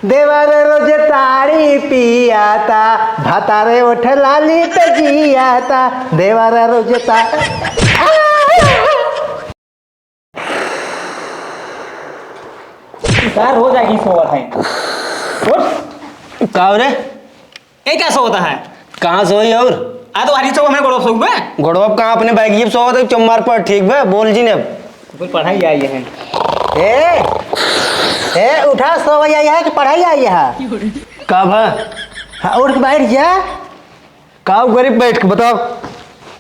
देवर रोज ताड़ी पियाता, भातारे उठ लाली पे जियाता, देवर रोज यार हो जाएगी सोवत है। का रे ये क्या सोता है? कहाँ सोई और आ तो हरी चौक में गोड़ो सोग बे। गोड़वा कहाँ अपने बैग ये सोवत है चुम्मार पर ठीक बे बोल जी ने अब कोई पढ़ाई आई है। ए उठा सो भैया यहाँ की पढ़ाई आई है। कब है हाँ उठ के बैठ जा। काव गरीब बैठ के बताओ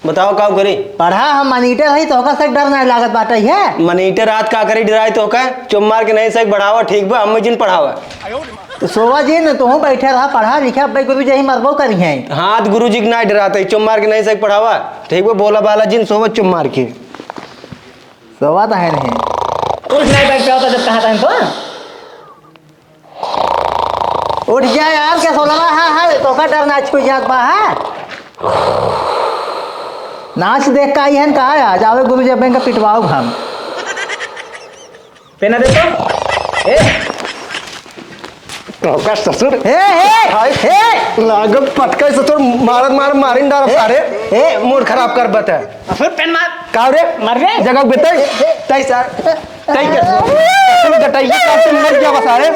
बताओ काव करी पढ़ा हम मॉनिटर है तो से डर नहीं लागत बाटे है। मनीटर रात का करी डराई तो का चुम्मार के नहीं सही बढ़ावा ठीक बा हम जिन पढ़ावा तो सोवा जी न तू बैठे रहा पढ़ा लिखा भाई गुरु जी मरबो करी है। हाथ गुरु जी के नहीं डराते चुम्मार के नहीं सही पढ़ावा ठीक बा बोला बाला जिन सोवा चुम्मार के सोवा तो है नहीं उठ नहीं बैठ होता जब कहा था तो उठ जा यार क्या सोला है तो का डर नाच को जात बा है। नाच देख का आई है कहा आ जावे गुरु जी बैंक का पिटवाओ हम पेना दे तो का ससुर हे लागत पटका ससुर मारत मारिन डार सारे ए मूड खराब कर बता फिर पेन मार का रे मर रे जगह बेतई तई सर तई के तुम गटाई का तुम मर जा सारे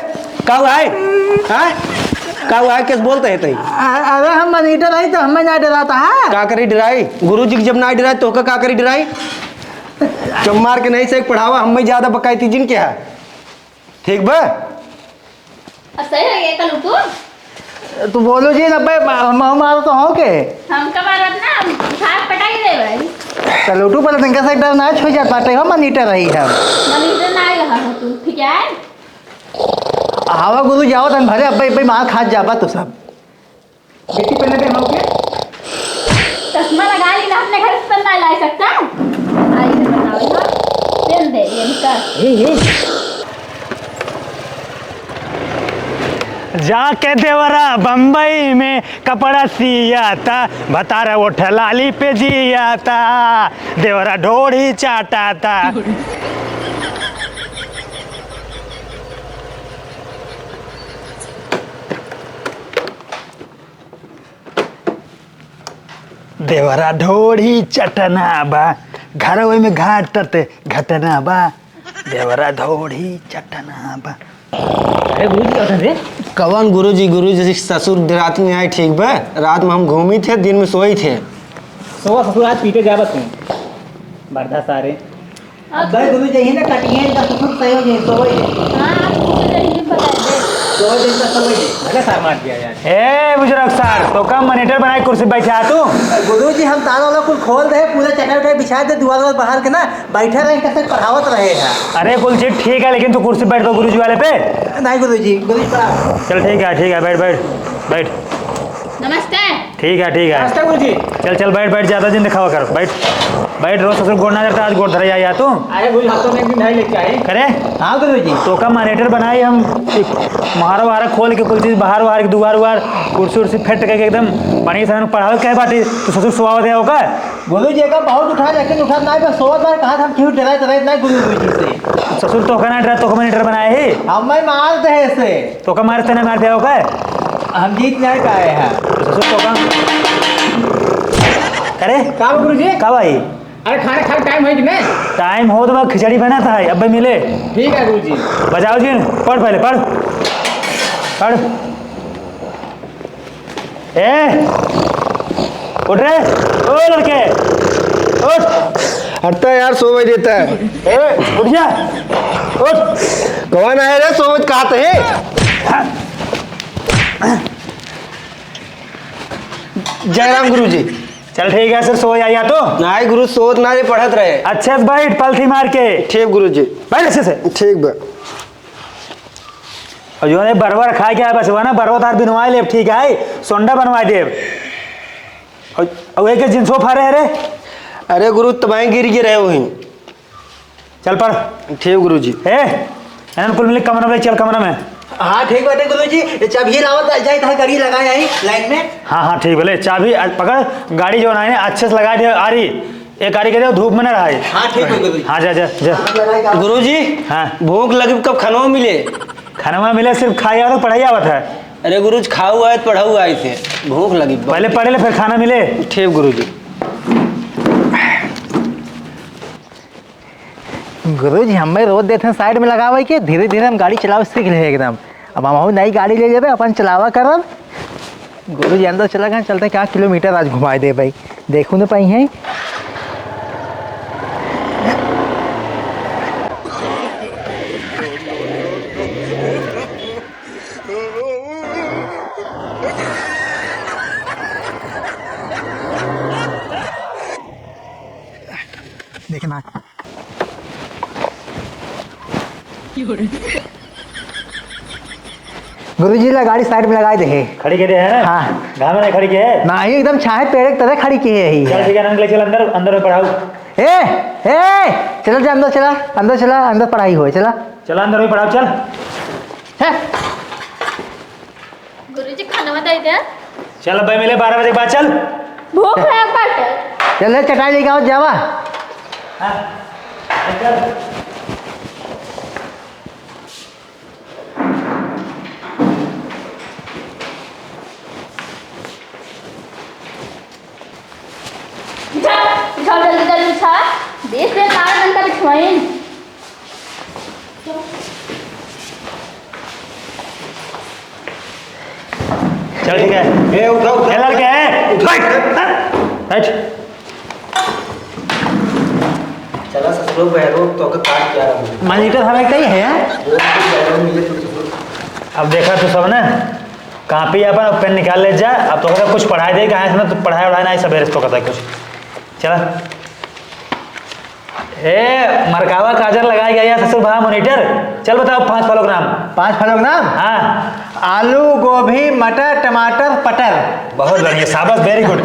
का है हैं का है किस बोलते है तई अरे हम मॉनिटर है तो हमें नहीं डराता है। का करी डराई गुरुजी की जब ना डराई तो का करी डराई चम्मार के नहीं से पढ़ावा हम में ज्यादा बकायती जिन क्या है ठीक बा सही है ये कल तू तू बोलो जी ना भाई हमारा तो हो के हम कमारत ना साथ पटाई दे भाई चलो तू पर तंका से डर ना छो जा पाटे हो मॉनिटर रही है मनीटर ना आएगा हाँ तू ठीक है। हवा गुरु जाओ तन भले अब्बे भाई मार खा जाबा तो सब बेटी पेन दे हम के चश्मा लगा ली ना अपने घर से पेन नहीं ला सकता। आई से बनाओ ना पेन दे ये निकाल जाके देवरा बम्बई में कपड़ा सिया था भतारा उठ लाली पे जिया था देवरा ढोड़ी चाटा था। देवरा ढोड़ी चटना बा घर में घाट तरते घटना बा देवरा ढोड़ी चटना बा। अरे गुरु जी क्या रे कवन गुरु जी ससुर रात में आए ठीक बा रात में हम घूमी थे दिन में सोई थे सोवा ससुर आज पीटे जाबत हूं बरदा सारे भाई गुरु जी ना कटिए का सुख सही हो जाए सोई हाँ आप कुछ नहीं बता दे सोई दिन का सोई भले सार मार दिया यार। ए बुजुर्ग सर तो कम मॉनिटर बनाई कुर्सी बैठा तू गुरु जी हम ताला वाला कुल खोल दे पूरा चटाई उठाई बिछा दे दुआर बाहर के ना बैठे रहे कैसे पढ़ावत रहे हैं। अरे कुल चीज ठीक है लेकिन तू कुर्सी बैठ दो गुरुजी वाले पे। नहीं गुरु जी पढ़ा चल ठीक है बैठ बैठ बैठ नमस्ते ठीक है नमस्ते गुरु जी। चल बैठ ज्यादा दिन दिखावा कर बैठ बैठ रोज ससुर गोड़ ना करता आज गोड़ धरा या तू अरे गुरु हफ्तों में एक दिन ढाई लेके आए करे। हाँ गुरु जी तो का मॉनिटर बनाई हम महारा वहारा खोल के कुल चीज बाहर वहार के दुआर उवार कुर्सी उर्सी फेट के एकदम बढ़िया से पढ़ावे कहे बाटी तो ससुर सुहावत है होगा। गुरु जी का बहुत उठा लेकिन उठा नहीं बस सोवत बार कहा हम क्यों डराए डराए नहीं गुरु जी से ससुर तो का ना डरा तो मॉनिटर बनाए ही हमें मार दे ऐसे तो का मारते ना मारते होगा हम जीत नहीं पाए हैं। तो ससुर तो का करे का गुरु जी कब आई अरे खाने खा टाइम है कि नहीं टाइम हो तो मैं खिचड़ी बना था अब भाई मिले ठीक है गुरु जी। बजाओ जी पढ़ पहले पढ़ पढ़ ए उठ रे ओ लड़के उठ हटता यार सोवे देता है ए उठ जा उठ कौन आए रे सोवत कहा है जयराम गुरु जी चल ठीक है सर सो या तो नाई गुरु सोत ना रे पढ़त रहे अच्छे से बैठ पलथी मार के ठीक गुरु जी बैठ अच्छे से ठीक बा और जो है बरबर खा के बस वो ना बरवा तार बिनवा ले ठीक है सोंडा बनवा दे और एक जिनसो फारे है रे अरे गुरु तबाई गिर रहे वहीं चल पढ़ ठीक गुरु जी ए कुल मिले कमरा में चल कमरा में हाँ ठीक बात है गुरु जी चाबी लावत जाए था गाड़ी लगाए आई लाइन में। हाँ ठीक बोले चाबी पकड़ गाड़ी जो है अच्छे से लगा दे आ रही एक गाड़ी के दे धूप में न रहा है। हाँ ठीक है गुरु जी। हाँ जा जा जा गुरु जी हाँ भूख लगी कब खानो मिले खाना वाना मिले सिर्फ खाई आओ तो पढ़ाई आवत है। अरे गुरुजी खाऊ आए तो पढ़ाऊ आए थे, भूख लगी। पहले पढ़े ले फिर खाना मिले। ठीक गुरुजी। गुरुजी हमें रोज देते हैं साइड में लगावे के धीरे धीरे हम गाड़ी चलावे सीख ले एकदम। अब हम नई गाड़ी ले जेबे अपन चलावा करब। गुरुजी अंदर चला गए चलते क्या किलोमीटर आज घुमाए दे भाई, देखू न पाई है। देखना गुरुजी ला गाड़ी साइड में लगाए दे। खड़ी के दे है। हाँ घाम में नहीं खड़ी के है ना ही एकदम छाहे पेड़ की तरह खड़ी की है ही। चल ठीक है ले चल अंदर, अंदर में पढ़ाओ। चलो जा अंदर, चला अंदर, चला अंदर पढ़ाई हो। चला चला अंदर में पढ़ाओ चल। है गुरुजी खाना मत दे। चल भाई मिले 12 बजे के बाद चल। भूख है कट। चल चटाई लेके आओ जावा। हाँ चल। बिछाओ जल्दी जल्दी बिछा। 20 से 4 घंटा बिछवाइन। चल ठीक है। ए उठो उठो। लड़के हैं बैठ। चला ससुरो बहरो तो के काट क्या रहा मॉनिटर हमें कहीं है अब देखा तू सब ना कापी अपन और पेन निकाल ले जा। अब तो कुछ पढ़ाई दे कहाँ इसमें तो पढ़ाई वढ़ाई ना सवेरे तो करता है कुछ। चला ए मरकावा काजर लगाया गया ससुर भा मॉनिटर। चल बताओ 5 फलों के नाम। 5 फलों के नाम? हाँ आलू, गोभी, मटर, टमाटर, पटर। बहुत बढ़िया शाबाश वेरी गुड।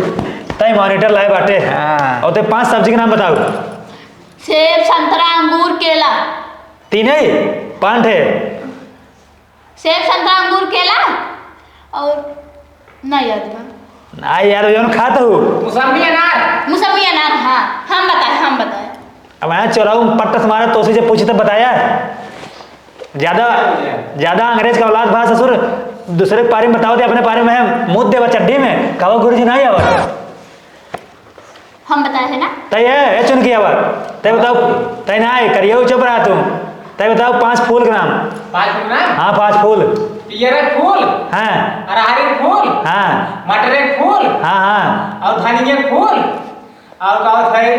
तय मॉनिटर लाए बाटे। हाँ। और ते 5 सब्जी के नाम बताओ। सेब, संतरा, अंगूर, केला। 3 है 5 है। सेब, संतरा, अंगूर, केला और नहीं याद था। ना यार जो खाता हूँ मौसमी अनार। मौसमी अनार। हाँ हम बताए। अब मैं चौराहू पट्टा से मारा तो उसी से पूछी तब बताया। ज्यादा अंग्रेज का औलाद भा ससुर दूसरे के पारी में बताओ थे अपने पारी में मुँह देवा चड्डी में कहो गुरुजी नहीं आवा। हम बताए थे ना। तय है चुन किया बार तय बताओ। तय ना है करियो चुप रहा तुम। तय बताओ 5 फूल के नाम। 5 फूल ना? हाँ 5 फूल। पियर फूल। हाँ अरहर फूल। हाँ मटर फूल। हाँ हाँ और धनिया फूल। और का है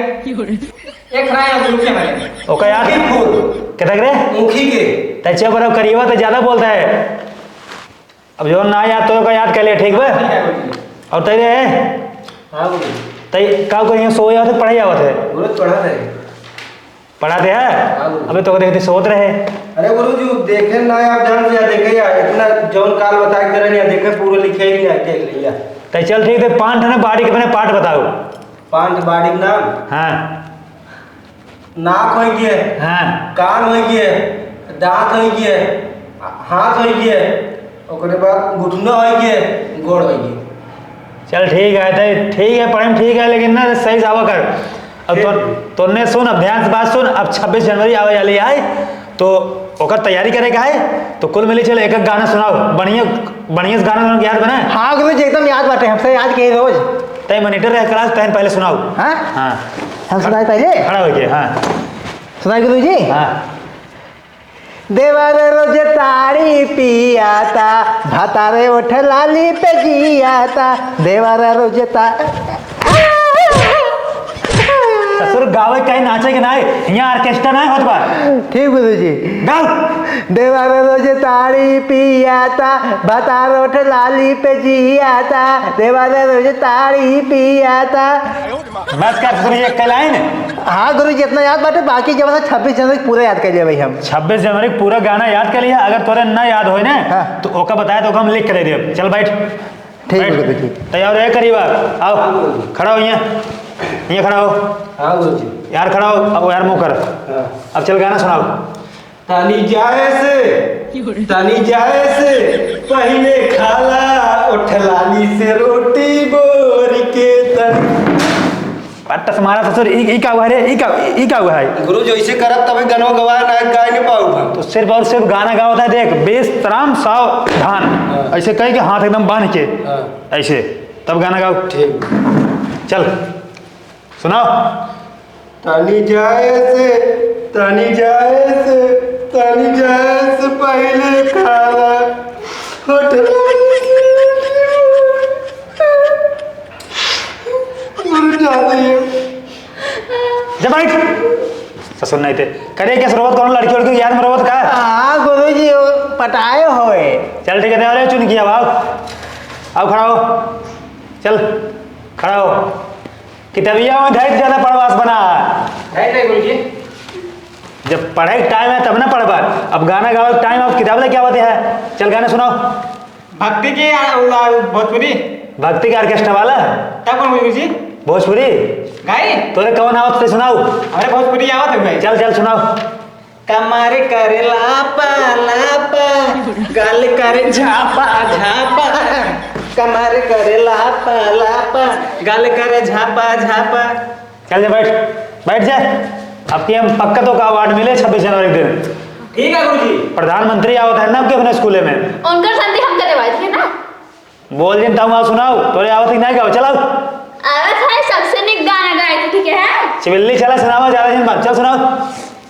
एक राय गुरुजी हमारे। ओका याद फूल क्या रे मुखी के तय चुप रहो करियो तो ज्यादा बोलता है। अब जो ना याद तो ओका याद कर लिया ठीक बा। और तय रे हां गुरुजी तय का करियो सोया तो पढ़ाई आवत है। गुरुजी पढ़ा रहे पढ़ाते हैं अबे तो देखते सोच रहे। अरे गुरुजी देखे ना आप जान से देखे या इतना जौन काल बता के रहे नहीं देखे पूरे लिखे ही नहीं देख लिया। तय चल ठीक है 5 है बाड़ी के मैंने पाठ बताओ। 5 बाड़ी के नाम। हाँ नाक हो गए, हाँ कान हो गए, दांत हो गए, हाथ हो गए, ओकरे बाद घुटना हो गए, गोड़ हो गए। चल ठीक है तय ठीक है पढ़े में ठीक है लेकिन ना सही से आवा कर। अब तोने सुन अब ध्यान से बात सुन। अब 26 जनवरी आवे वाली है तो ओकर तैयारी करे का है तो कुल मिले चल एक गाना सुनाओ बढ़िया बढ़िया से गाना याद बना। हाँ गुरुजी एकदम याद बाटे हमसे याद किए रोज। तय मॉनिटर रह क्लास पहले सुनाओ। हाँ हाँ हम सुनाए पहले। खड़ा हो गया। हाँ सुनाए गुरुजी। हाँ देवर रोज ताड़ी पियाता भतारे उठ लाली पे जियाता। देवर रोज ससुर गावे कहीं नाचे के नाय यहाँ ऑर्केस्ट्रा नहीं होत बा। ठीक गुरुजी। गाओ देवर रोज ताड़ी पियाता भतारे उठ लाली पे जियाता। देवर रोज ताड़ी पियाता। बस कर ससुर ये कहलाइन। हाँ गुरुजी इतना याद बाटे बाकी जब 26 जनवरी पूरा याद कर लिया भाई हम। 26 जनवरी का पूरा गाना याद कर लिया। अगर तोरे ना याद हो ना हाँ। तो ओका बताया तो ओका हम लिख कर दे दियो। चल बैठ। ठीक है बैठ। गुरुजी। तैयार है करीब आओ खड़ा हो यहाँ खड़ा हो हाँ गुरुजी। यार खड़ा हो अब यार मुँह कर। हाँ। अब चल गाना सुनाओ। तनी जाए से पहले खाला उठ लाली से रोटी बोर के तनी। अट्टा मारा ससुर ई का हुआ रे ई का हुआ है। गुरु जैसे करब तभी गनवा गवा ना गाय नहीं पाऊंगा। तो सिर्फ और सिर्फ गाना गा होता है, देख बेस्तराम सावधान ऐसे कह के हाथ एकदम बांध के ऐसे, तब गाना गाओ। ठीक। चल सुनाओ। तानी जाए से पहले खाना होटल जब बैठ ससुर नहीं थे करे क्या सरोवत कौन लड़की उड़की याद मरोवत का। हाँ गुरु जी पटाए होए। चल ठीक है, अरे चुन किया आओ खड़ा हो, चल खड़ा हो। किताबिया में धैर्य ज्यादा पढ़वास बना है गुरुजी। जब पढ़ाई टाइम है तब ना पढ़वा, अब गाना गाओ टाइम, अब किताब ले क्या होते हैं। चल गाना सुनाओ। भक्ति की भोजपुरी भक्ति का ऑर्केस्ट्रा वाला तब कौन गुरुजी भोजपुरी गाई तोरे कौन आवत से सुनाओ। हमारे भोजपुरी आवत है भाई। चल सुनाओ। कमर करे लापा लापा गल करे झापा झापा कमर करे लापा लापा गल करे झापा झापा। चल जा बैठ जा। अब हम पक्का तो का अवार्ड मिले 26 जनवरी के दिन। ठीक है गुरुजी। प्रधानमंत्री आवत है ना आपके अपने स्कूल में। उनकर शादी हम करवाए थे ना। बोल दिन तब सुनाओ, तोरे आवत ही नहीं गाओ। चलाओ आवत है, सबसे निक गाना गाए थे, ठीक है। चिबिल्ली चला सुनाओ, ज्यादा दिन मत। चल सुनाओ।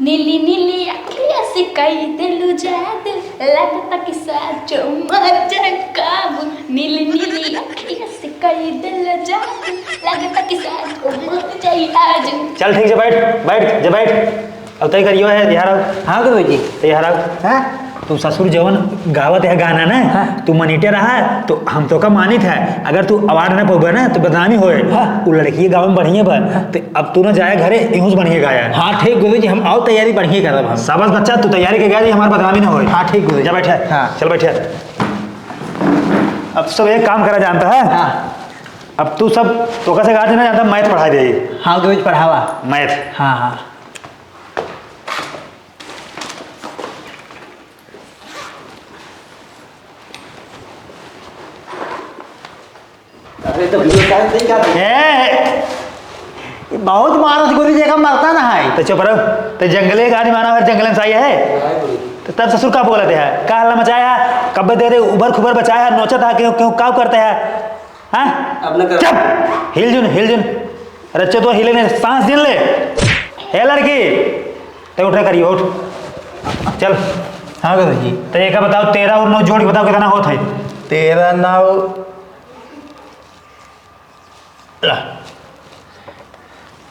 नीली नीली अखियाँ से कई दिल जादू लगता कि साचो मर जाए काबू। नीली नीली अखियाँ से कई दिल जादू लगता कि साचो मर जाए आज। चल ठीक है, बैठ। अब तय करियो है यहाँ रहो। हाँ गुरु जी। यहाँ रहो। हाँ तू ससुर जवन गावत है गाना ना, तू मनीटे रहा तो हम तो का मानित है। अगर तू अवार्ड ना पाओगे ना तो बदनामी होए। वो लड़की गाँव में बढ़िया बन, तो अब तू ना जाए घरे इहूँ से बढ़िया गाया। हाँ ठीक गुरु जी, हम आओ तैयारी बढ़िया करब हम। शाबाश बच्चा, तू तैयारी के गया हमारे बदनामी ना होए। हाँ ठीक गुरु जी। जा बैठे। हाँ चल बैठे। अब सब एक काम करा जानता है। हाँ अब तू सब तो कैसे गा देना जानता, मैथ पढ़ा दे। हाँ गुरु जी पढ़ावा। मैथ। हाँ अरे तो नहीं क्या बहुत मानस गुरु जी का मरता ना है। तो चुप रहो। तो जंगले गाड़ी माना फिर जंगल में सही है। तो तब ससुर का बोलते हैं का हल्ला मचाया, कब दे रहे उबर खुबर बचाया, नोचा था क्यों क्या करते हैं। हाँ चुप, हिल जुन रच्चे तो हिले ने सांस गिन ले। हे लड़की तो उठ करिए, उठ चल। हाँ गुरु जी। तो ये का बताओ 13 और 9 जोड़ के बताओ कितना होता है। 13 9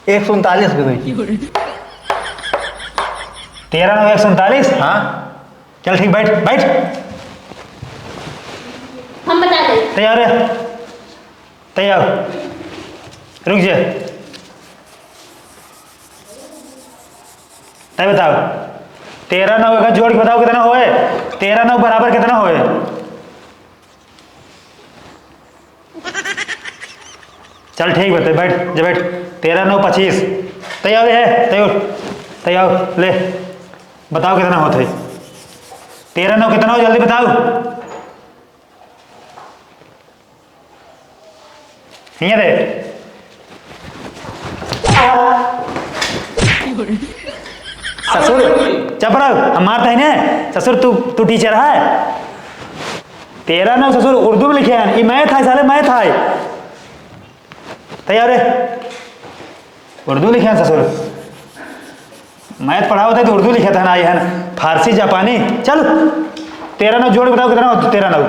139 गुरु जी। 13 9 139। हाँ चल ठीक, बैठ। हम बता दें। तैयार रुक जा। तय बताओ 13 9 का जोड़ के बताओ कितना होए। 13 9 बराबर कितना होए। चल ठीक बता, बैठ 13 9 25। तैयार है, तैयार ले बताओ कितना होता है। 13 9 कितना हो, जल्दी बताओ। यहाँ दे ससुर चप रहो, हम मारते हैं ना। ससुर तू टीचर है। 13 9 ससुर उर्दू में लिखे हैं, ये मैथ है साले, मैथ है। तैयार है, उर्दू लिखे हैं ससुर। मैथ पढ़ा होता है तो उर्दू लिखा था ना, ये है फारसी जापानी। चल 13 9 जोड़ बताओ कितना हो। 13 9